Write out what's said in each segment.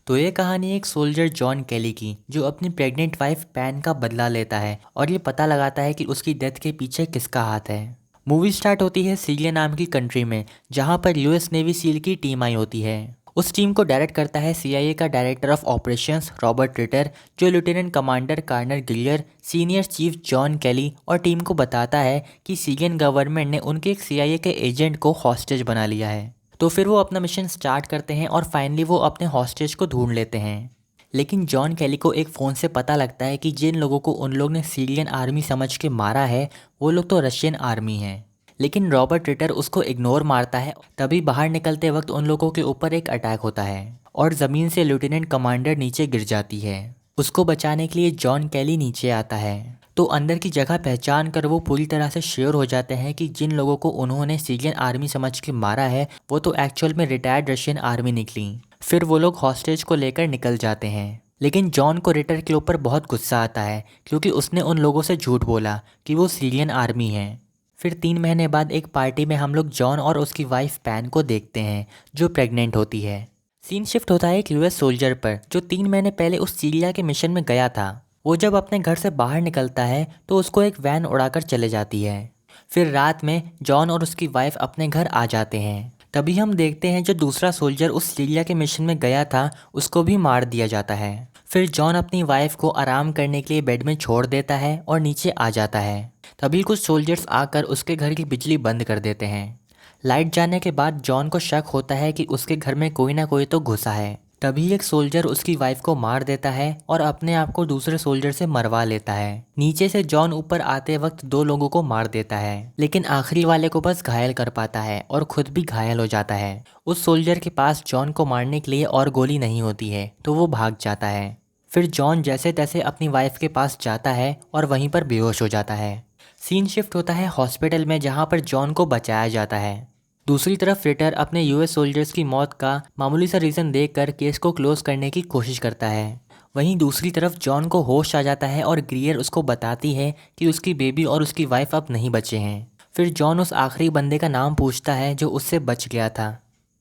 तो ये कहानी एक सोल्जर जॉन कैली की जो अपनी प्रेग्नेंट वाइफ पैन का बदला लेता है और ये पता लगाता है कि उसकी डेथ के पीछे किसका हाथ है। मूवी स्टार्ट होती है सीरिया नाम की कंट्री में, जहाँ पर यूएस नेवी सील की टीम आई होती है। उस टीम को डायरेक्ट करता है सीआईए का director of operations Robert Ritter, जो lieutenant commander Karner Gillier, senior chief John Kelly और टीम को बताता है कि सीरियन गवर्नमेंट ने उनके एक सीआईए के एजेंट को हॉस्टेज बना लिया है। तो फिर वो अपना मिशन स्टार्ट करते हैं और फाइनली वो अपने हॉस्टेज को ढूंढ लेते हैं। लेकिन जॉन कैली को एक फ़ोन से पता लगता है कि जिन लोगों को उन लोग ने सीरियन आर्मी समझ के मारा है वो लोग तो रशियन आर्मी हैं। लेकिन रॉबर्ट रिटर उसको इग्नोर मारता है। तभी बाहर निकलते वक्त उन लोगों के ऊपर एक अटैक होता है और ज़मीन से लेफ्टिनेंट कमांडर नीचे गिर जाती है। उसको बचाने के लिए जॉन कैली नीचे आता है। तो अंदर की जगह पहचान कर वो पूरी तरह से श्योर हो जाते हैं कि जिन लोगों को उन्होंने सीरियन आर्मी समझ के मारा है वो तो एक्चुअल में रिटायर्ड रशियन आर्मी निकली। फिर वो लोग हॉस्टेज को लेकर निकल जाते हैं। लेकिन जॉन को रिटर के ऊपर बहुत गुस्सा आता है क्योंकि उसने उन लोगों से झूठ बोला कि वो सीरियन आर्मी है। फिर 3 महीने बाद एक पार्टी में हम लोग जॉन और उसकी वाइफ पैन को देखते हैं जो प्रेग्नेंट होती है। सीन शिफ्ट होता है एक यूएस सोल्जर पर जो 3 महीने पहले उस सीरिया के मिशन में गया था। वो जब अपने घर से बाहर निकलता है तो उसको एक वैन उड़ाकर चले जाती है। फिर रात में जॉन और उसकी वाइफ अपने घर आ जाते हैं। तभी हम देखते हैं जो दूसरा सोल्जर उस सीरिया के मिशन में गया था उसको भी मार दिया जाता है। फिर जॉन अपनी वाइफ को आराम करने के लिए बेड में छोड़ देता है और नीचे आ जाता है। तभी कुछ सोल्जर्स आकर उसके घर की बिजली बंद कर देते हैं। लाइट जाने के बाद जॉन को शक होता है कि उसके घर में कोई ना कोई तो घुसा है। तभी एक सोल्जर उसकी वाइफ को मार देता है और अपने आप को दूसरे सोल्जर से मरवा लेता है। नीचे से जॉन ऊपर आते वक्त 2 लोगों को मार देता है, लेकिन आखिरी वाले को बस घायल कर पाता है और खुद भी घायल हो जाता है। उस सोल्जर के पास जॉन को मारने के लिए और गोली नहीं होती है तो वो भाग जाता है। फिर जॉन जैसे तैसे अपनी वाइफ के पास जाता है और वहीं पर बेहोश हो जाता है। सीन शिफ्ट होता है हॉस्पिटल में जहाँ पर जॉन को बचाया जाता है। दूसरी तरफ रिटर अपने यूएस सोल्जर्स की मौत का मामूली सा रीज़न देखकर केस को क्लोज करने की कोशिश करता है। वहीं दूसरी तरफ जॉन को होश आ जाता है और ग्रियर उसको बताती है कि उसकी बेबी और उसकी वाइफ अब नहीं बचे हैं। फिर जॉन उस आखिरी बंदे का नाम पूछता है जो उससे बच गया था।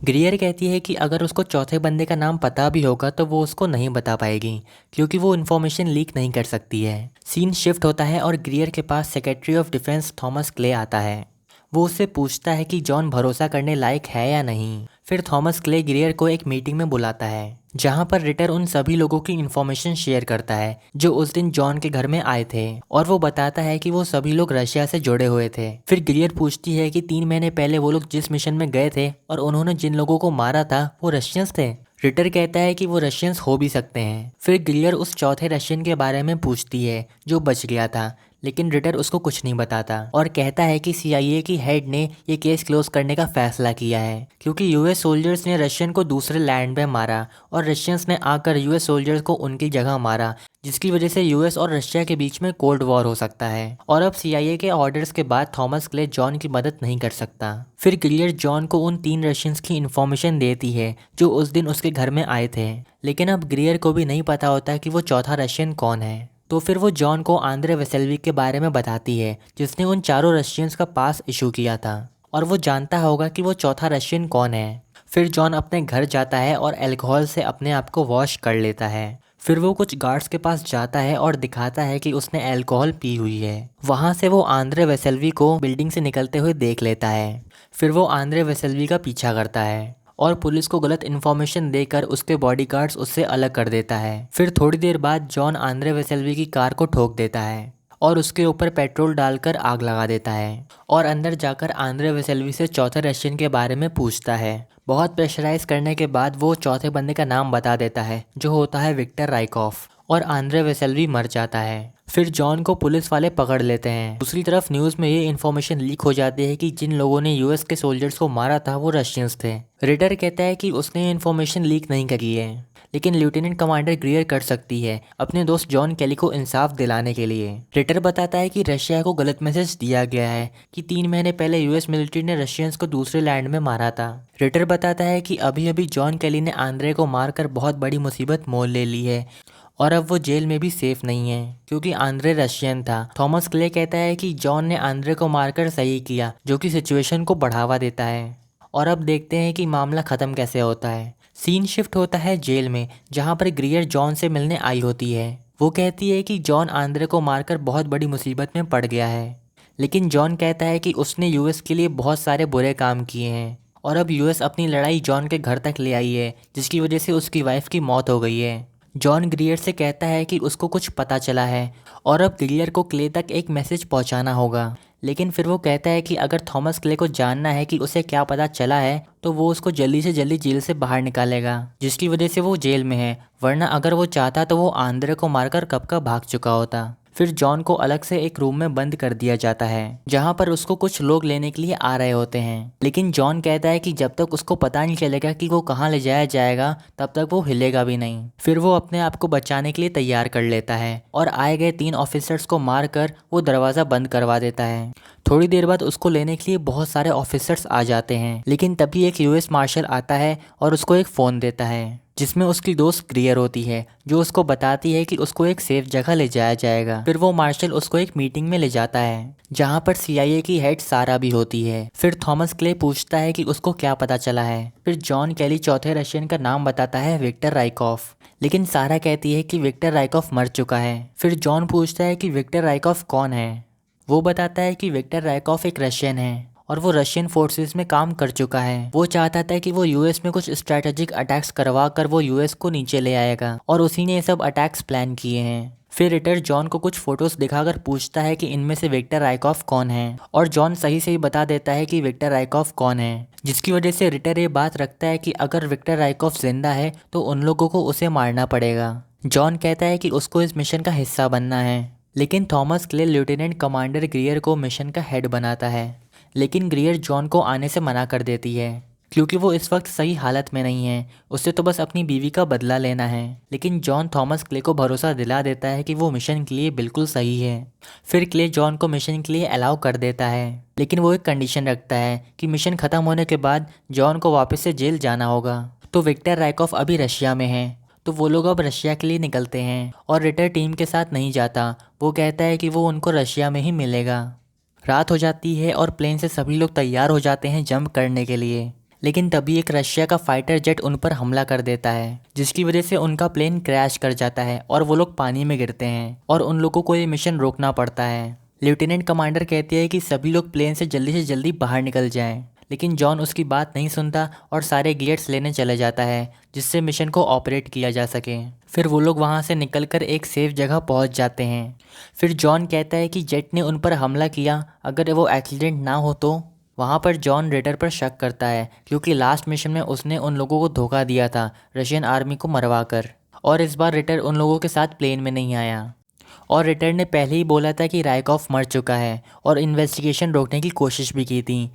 ग्रियर कहती है कि अगर उसको चौथे बंदे का नाम पता भी होगा तो वो उसको नहीं बता पाएगी क्योंकि वो इन्फॉर्मेशन लीक नहीं कर सकती है। सीन शिफ्ट होता है और ग्रियर के पास secretary of defence Thomas Clay आता है। वो उससे पूछता है कि जॉन भरोसा करने लायक है या नहीं। फिर थॉमस क्ले ग्रियर को एक मीटिंग में बुलाता है जहां पर रिटर उन सभी लोगों की इन्फॉर्मेशन शेयर करता है जो उस दिन जॉन के घर में आए थे, और वो बताता है कि वो सभी लोग रशिया से जुड़े हुए थे। फिर ग्रियर पूछती है कि 3 महीने पहले वो लोग जिस मिशन में गए थे और उन्होंने जिन लोगों को मारा था वो रशियंस थे। रिटर कहता है कि वो रशियंस हो भी सकते हैं। फिर ग्रियर उस चौथे रशियन के बारे में पूछती है जो बच गया था, लेकिन रिटर उसको कुछ नहीं बताता और कहता है कि सीआईए की हेड ने ये केस क्लोज करने का फैसला किया है क्योंकि यूएस सोल्जर्स ने रशियन को दूसरे लैंड में मारा और रशियंस ने आकर यूएस सोल्जर्स को उनकी जगह मारा, जिसकी वजह से यूएस और रशिया के बीच में कोल्ड वॉर हो सकता है। और अब सीआईए के ऑर्डर्स के बाद थॉमस क्ले जॉन की मदद नहीं कर सकता। फिर ग्रियर जॉन को उन 3 रशियंस की इन्फॉर्मेशन देती है जो उस दिन उसके घर में आए थे, लेकिन अब ग्रियर को भी नहीं पता होता कि वो चौथा रशियन कौन है। तो फिर वो जॉन को आंद्रे वेसेल्विक के बारे में बताती है जिसने उन 4 रशियंस का पास इशू किया था, और वो जानता होगा कि वो चौथा रशियन कौन है। फिर जॉन अपने घर जाता है और अल्कोहल से अपने आप को वॉश कर लेता है। फिर वो कुछ गार्ड्स के पास जाता है और दिखाता है कि उसने अल्कोहल पी हुई है। वहाँ से वो आंद्रे वेसेल्वी को बिल्डिंग से निकलते हुए देख लेता है। फिर वो आंद्रे वेसेल्वी का पीछा करता है और पुलिस को गलत इन्फॉर्मेशन देकर उसके बॉडीगार्ड्स उससे अलग कर देता है। फिर थोड़ी देर बाद जॉन आंद्रे वेसेल्वी की कार को ठोक देता है और उसके ऊपर पेट्रोल डालकर आग लगा देता है, और अंदर जाकर आंद्रे वेसेल्वी से चौथे रशियन के बारे में पूछता है। बहुत प्रेशराइज करने के बाद वो चौथे बंदे का नाम बता देता है जो होता है विक्टर राइकॉफ, और आंद्रे वेसेल्वी मर जाता है। फिर जॉन को पुलिस वाले पकड़ लेते हैं। दूसरी तरफ न्यूज़ में ये इन्फॉर्मेशन लीक हो जाती है कि जिन लोगों ने यूएस के सोल्जर्स को मारा था वो रशियंस थे। रिटर कहता है कि उसने इन्फॉर्मेशन लीक नहीं करी है, लेकिन लेफ्टिनेंट कमांडर ग्रियर कर सकती है अपने दोस्त जॉन कैली को इंसाफ दिलाने के लिए। रिटर बताता है कि रशिया को गलत मैसेज दिया गया है कि 3 महीने पहले यूएस मिलिट्री ने रशियंस को दूसरे लैंड में मारा था। रिटर बताता है कि अभी अभी जॉन कैली ने आंद्रे को मारकर बहुत बड़ी मुसीबत मोल ले ली है और अब वो जेल में भी सेफ नहीं है क्योंकि आंद्रे रशियन था। थॉमस क्ले कहता है कि जॉन ने आंद्रे को मारकर सही किया, जो कि सिचुएशन को बढ़ावा देता है। और अब देखते हैं कि मामला ख़त्म कैसे होता है। सीन शिफ्ट होता है जेल में, जहाँ पर ग्रियर जॉन से मिलने आई होती है। वो कहती है कि जॉन आंद्रे को मारकर बहुत बड़ी मुसीबत में पड़ गया है, लेकिन जॉन कहता है कि उसने यूएस के लिए बहुत सारे बुरे काम किए हैं और अब यूएस अपनी लड़ाई जॉन के घर तक ले आई है, जिसकी वजह से उसकी वाइफ की मौत हो गई है। जॉन ग्रियर से कहता है कि उसको कुछ पता चला है और अब ग्रियर को क्ले तक एक मैसेज पहुंचाना होगा, लेकिन फिर वो कहता है कि अगर थॉमस क्ले को जानना है कि उसे क्या पता चला है तो वो उसको जल्दी से जल्दी जेल से बाहर निकालेगा, जिसकी वजह से वो जेल में है, वरना अगर वो चाहता तो वो आंद्रे को मारकर कब का भाग चुका होता। फिर जॉन को अलग से एक रूम में बंद कर दिया जाता है, जहाँ पर उसको कुछ लोग लेने के लिए आ रहे होते हैं, लेकिन जॉन कहता है कि जब तक उसको पता नहीं चलेगा कि वो कहाँ ले जाया जाएगा तब तक वो हिलेगा भी नहीं। फिर वो अपने आप को बचाने के लिए तैयार कर लेता है और आए गए 3 ऑफिसर्स को मारकर वो दरवाज़ा बंद करवा देता है। थोड़ी देर बाद उसको लेने के लिए बहुत सारे ऑफिसर्स आ जाते हैं, लेकिन तभी एक यूएस मार्शल आता है और उसको एक फ़ोन देता है जिसमें उसकी दोस्त ग्रियर होती है, जो उसको बताती है कि उसको एक सेफ जगह ले जाया जाएगा। फिर वो मार्शल उसको एक मीटिंग में ले जाता है जहाँ पर सीआईए की हेड सारा भी होती है। फिर थॉमस क्ले पूछता है कि उसको क्या पता चला है। फिर जॉन केली चौथे रशियन का नाम बताता है विक्टर राइकॉफ, लेकिन सारा कहती है कि विक्टर राइकॉफ मर चुका है। फिर जॉन पूछता है कि विक्टर राइकॉफ कौन है। वो बताता है कि विक्टर राइकॉफ एक रशियन है और वो रशियन फोर्सेस में काम कर चुका है। वो चाहता था कि वो यूएस में कुछ स्ट्रैटेजिक अटैक्स करवा कर वो यूएस को नीचे ले आएगा और उसी ने ये सब अटैक्स प्लान किए हैं। फिर रिटर जॉन को कुछ फोटोज दिखाकर पूछता है कि इनमें से विक्टर राइकॉफ कौन है, और जॉन सही से ही बता देता है कि विक्टर राइकॉफ कौन है, जिसकी वजह से रिटर ये बात रखता है कि अगर विक्टर राइकॉफ जिंदा है तो उन लोगों को उसे मारना पड़ेगा। जॉन कहता है कि उसको इस मिशन का हिस्सा बनना है, लेकिन थॉमस क्ले लेफ्टिनेंट कमांडर ग्रियर को मिशन का हेड बनाता है, लेकिन ग्रियर जॉन को आने से मना कर देती है क्योंकि वो इस वक्त सही हालत में नहीं है, उसे तो बस अपनी बीवी का बदला लेना है। लेकिन जॉन थॉमस क्ले को भरोसा दिला देता है कि वो मिशन के लिए बिल्कुल सही है। फिर क्ले जॉन को मिशन के लिए अलाउ कर देता है, लेकिन वो एक कंडीशन रखता है कि मिशन ख़त्म होने के बाद जॉन को वापस से जेल जाना होगा। तो विक्टर राइकॉफ अभी रशिया में है, तो वो लोग अब रशिया के लिए निकलते हैं और रिटर टीम के साथ नहीं जाता। वो कहता है कि वो उनको रशिया में ही मिलेगा। रात हो जाती है और प्लेन से सभी लोग तैयार हो जाते हैं जंप करने के लिए, लेकिन तभी एक रशिया का फाइटर जेट उन पर हमला कर देता है, जिसकी वजह से उनका प्लेन क्रैश कर जाता है और वो लोग पानी में गिरते हैं और उन लोगों को ये मिशन रोकना पड़ता है। लेफ्टिनेंट कमांडर कहती है कि सभी लोग प्लेन से जल्दी बाहर निकल जाएं, लेकिन जॉन उसकी बात नहीं सुनता और सारे गियर्स लेने चले जाता है जिससे मिशन को ऑपरेट किया जा सके। फिर वो लोग वहाँ से निकलकर एक सेफ जगह पहुँच जाते हैं। फिर जॉन कहता है कि जेट ने उन पर हमला किया, अगर वो एक्सीडेंट ना हो तो। वहाँ पर जॉन रिटर पर शक करता है क्योंकि लास्ट मिशन में उसने उन लोगों को धोखा दिया था रशियन आर्मी को मरवा कर, और इस बार रिटर उन लोगों के साथ प्लेन में नहीं आया। और रिटर ने पहले ही बोला था कि राइकॉफ मर चुका है और इन्वेस्टिगेशन रोकने की कोशिश भी की थी,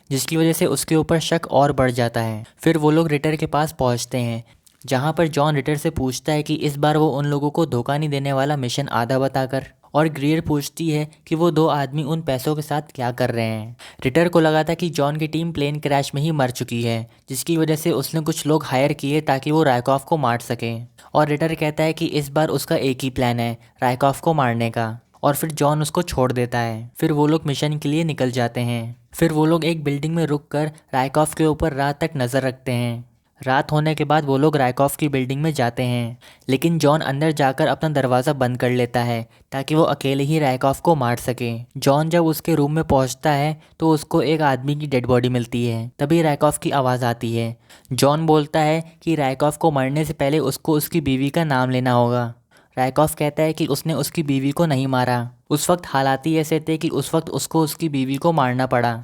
जिसकी वजह से उसके ऊपर शक और बढ़ जाता है। फिर वो लोग रिटर के पास पहुंचते हैं, जहां पर जॉन रिटर से पूछता है कि इस बार वो उन लोगों को धोखा नहीं देने वाला मिशन आधा बताकर, और ग्रियर पूछती है कि वो 2 आदमी उन पैसों के साथ क्या कर रहे हैं। रिटर को लगा था कि जॉन की टीम प्लेन क्रैश में ही मर चुकी है, जिसकी वजह से उसने कुछ लोग हायर किए ताकि वो राइकॉफ को मार सके। और रिटर कहता है कि इस बार उसका एक ही प्लान है, राइकॉफ को मारने का, और फिर जॉन उसको छोड़ देता है। फिर वो लोग मिशन के लिए निकल जाते हैं। फिर वो लोग एक बिल्डिंग में रुककर राइकॉफ के ऊपर रात तक नज़र रखते हैं। रात होने के बाद वो लोग राइकॉफ की बिल्डिंग में जाते हैं, लेकिन जॉन अंदर जाकर अपना दरवाज़ा बंद कर लेता है ताकि वो अकेले ही राइकॉफ को मार सके। जॉन जब उसके रूम में पहुंचता है तो उसको एक आदमी की डेड बॉडी मिलती है। तभी राइकॉफ की आवाज़ आती है। जॉन बोलता है कि राइकॉफ को मरने से पहले उसको उसकी बीवी का नाम लेना होगा। राइकॉफ कहता है कि उसने उसकी बीवी को नहीं मारा, उस वक्त हालात ही ऐसे थे कि उस वक्त उसको उसकी बीवी को मारना पड़ा।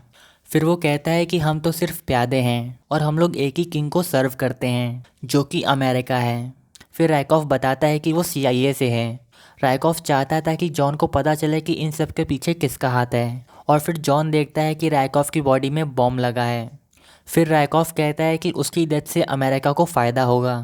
फिर वो कहता है कि हम तो सिर्फ प्यादे हैं और हम लोग एक ही किंग को सर्व करते हैं जो कि अमेरिका है। फिर राइकॉफ बताता है कि वो सीआईए से है। राइकॉफ चाहता था कि जॉन को पता चले कि इन सब के पीछे किसका हाथ है, और फिर जॉन देखता है कि राइकॉफ की बॉडी में बॉम्ब लगा है। फिर राइकॉफ कहता है कि उसकी डेथ से अमेरिका को फ़ायदा होगा,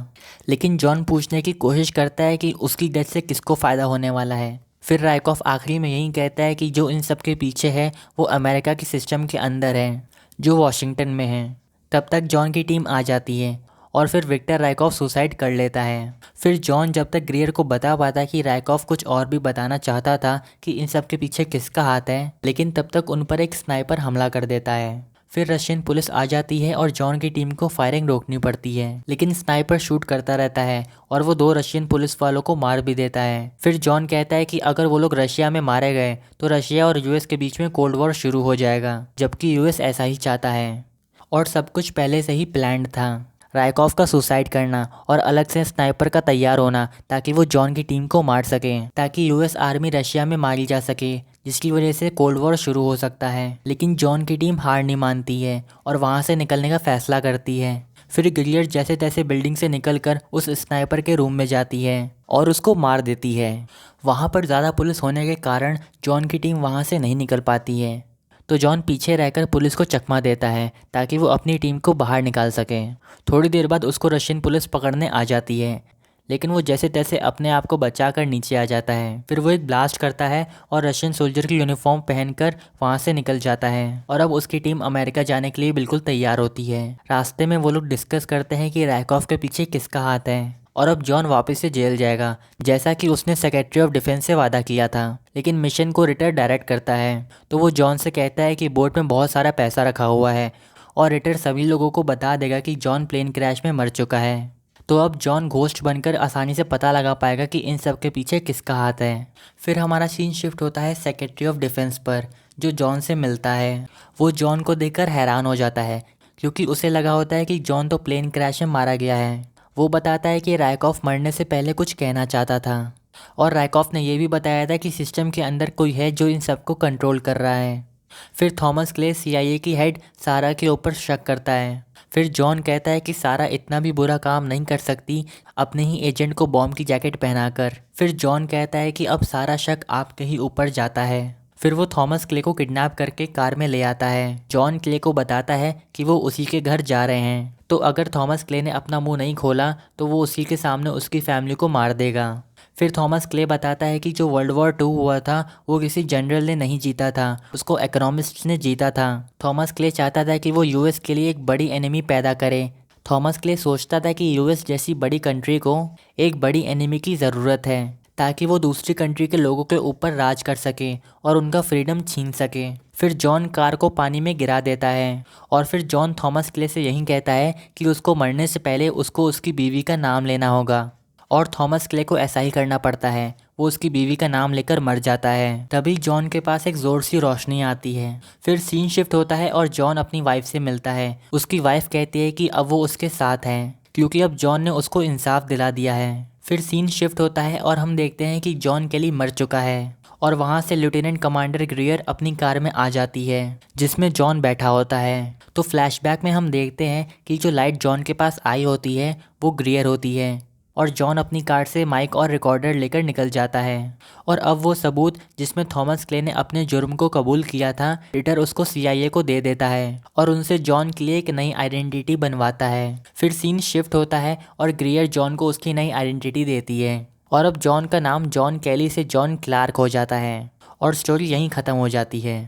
लेकिन जॉन पूछने की कोशिश करता है कि उसकी डेथ से किसको फ़ायदा होने वाला है। फिर राइकॉफ आखिरी में यही कहता है कि जो इन सब के पीछे है वो अमेरिका के सिस्टम के अंदर है, जो वॉशिंगटन में है। तब तक जॉन की टीम आ जाती है और फिर विक्टर राइकॉफ सुसाइड कर लेता है। फिर जॉन जब तक ग्रियर को बता पाता कि राइकॉफ कुछ और भी बताना चाहता था कि इन सब के पीछे किसका हाथ है, लेकिन तब तक उन पर एक स्नाइपर हमला कर देता है। फिर रशियन पुलिस आ जाती है और जॉन की टीम को फायरिंग रोकनी पड़ती है, लेकिन स्नाइपर शूट करता रहता है और वो 2 रशियन पुलिस वालों को मार भी देता है। फिर जॉन कहता है कि अगर वो लोग रशिया में मारे गए तो रशिया और यूएस के बीच में कोल्ड वॉर शुरू हो जाएगा, जबकि यूएस ऐसा ही चाहता है और सब कुछ पहले से ही प्लान्ड था। रायकॉफ का सुसाइड करना और अलग से स्नाइपर का तैयार होना ताकि वो जॉन की टीम को मार सके, ताकि यूएस आर्मी रशिया में मारी जा सके, जिसकी वजह से कोल्ड वॉर शुरू हो सकता है। लेकिन जॉन की टीम हार नहीं मानती है और वहाँ से निकलने का फैसला करती है। फिर ग्रियर जैसे तैसे बिल्डिंग से निकलकर उस स्नाइपर के रूम में जाती है और उसको मार देती है। वहाँ पर ज़्यादा पुलिस होने के कारण जॉन की टीम वहाँ से नहीं निकल पाती है, तो जॉन पीछे रहकर पुलिस को चकमा देता है ताकि वो अपनी टीम को बाहर निकाल सके। थोड़ी देर बाद उसको रशियन पुलिस पकड़ने आ जाती है, लेकिन वो जैसे तैसे अपने आप को बचाकर नीचे आ जाता है। फिर वो एक ब्लास्ट करता है और रशियन सोल्जर की यूनिफॉर्म पहनकर वहाँ से निकल जाता है और अब उसकी टीम अमेरिका जाने के लिए बिल्कुल तैयार होती है। रास्ते में वो लोग डिस्कस करते हैं कि रायकॉफ के पीछे किसका हाथ है और अब जॉन वापस से जेल जाएगा, जैसा कि उसने सेक्रेटरी ऑफ डिफेंस से वादा किया था। लेकिन मिशन को रिटर डायरेक्ट करता है, तो वो जॉन से कहता है कि बोट में बहुत सारा पैसा रखा हुआ है और रिटर सभी लोगों को बता देगा कि जॉन प्लेन क्रैश में मर चुका है। तो अब जॉन घोस्ट बनकर आसानी से पता लगा पाएगा कि इन सब के पीछे किसका हाथ है। फिर हमारा सीन शिफ्ट होता है सेक्रेटरी ऑफ डिफेंस पर, जो जॉन से मिलता है। वो जॉन को देखकर हैरान हो जाता है, क्योंकि उसे लगा होता है कि जॉन तो प्लेन क्रैश में मारा गया है। वो बताता है कि रायकॉफ मरने से पहले कुछ कहना चाहता था और रायकॉफ ने यह भी बताया था कि सिस्टम के अंदर कोई है जो इन सबको कंट्रोल कर रहा है। फिर थॉमस क्ले सीआईए की हेड सारा के ऊपर शक करता है। फिर जॉन कहता है कि सारा इतना भी बुरा काम नहीं कर सकती अपने ही एजेंट को बॉम्ब की जैकेट पहनाकर। फिर जॉन कहता है कि अब सारा शक आपके ही ऊपर जाता है। फिर वो थॉमस क्ले को किडनैप करके कार में ले आता है। जॉन क्ले को बताता है कि वो उसी के घर जा रहे हैं, तो अगर थॉमस क्ले ने अपना मुंह नहीं खोला तो वो उसी के सामने उसकी फैमिली को मार देगा। फिर थॉमस क्ले बताता है कि जो वर्ल्ड वॉर 2 हुआ था वो किसी जनरल ने नहीं जीता था, उसको इकोनॉमिस्ट्स ने जीता था। थॉमस क्ले चाहता था कि वो यूएस के लिए एक बड़ी एनिमी पैदा करे। थॉमस क्ले सोचता था कि यूएस जैसी बड़ी कंट्री को एक बड़ी एनिमी की ज़रूरत है, ताकि वो दूसरी कंट्री के लोगों के ऊपर राज कर सके और उनका फ्रीडम छीन सके। फिर जॉन कार को पानी में गिरा देता है और फिर जॉन थॉमस क्ले से यही कहता है कि उसको मरने से पहले उसको उसकी बीवी का नाम लेना होगा, और थॉमस क्ले को ऐसा ही करना पड़ता है। वो उसकी बीवी का नाम लेकर मर जाता है। तभी जॉन के पास एक ज़ोर सी रोशनी आती है। फिर सीन शिफ्ट होता है और जॉन अपनी वाइफ से मिलता है। उसकी वाइफ कहती है कि अब वो उसके साथ हैं, क्योंकि अब जॉन ने उसको इंसाफ दिला दिया है। फिर सीन शिफ्ट होता है और हम देखते हैं कि जॉन केली मर चुका है और वहाँ से लेफ्टिनेंट कमांडर ग्रियर अपनी कार में आ जाती है, जिसमें जॉन बैठा होता है। तो फ्लैशबैक में हम देखते हैं कि जो लाइट जॉन के पास आई होती है वो ग्रियर होती है और जॉन अपनी कार से माइक और रिकॉर्डर लेकर निकल जाता है। और अब वो सबूत जिसमें थॉमस क्ले ने अपने जुर्म को कबूल किया था, रिटर उसको सीआईए को दे देता है और उनसे जॉन के लिए एक नई आइडेंटिटी बनवाता है। फिर सीन शिफ्ट होता है और ग्रियर जॉन को उसकी नई आइडेंटिटी देती है और अब जॉन का नाम जॉन कैली से जॉन क्लार्क हो जाता है और स्टोरी यहीं ख़त्म हो जाती है।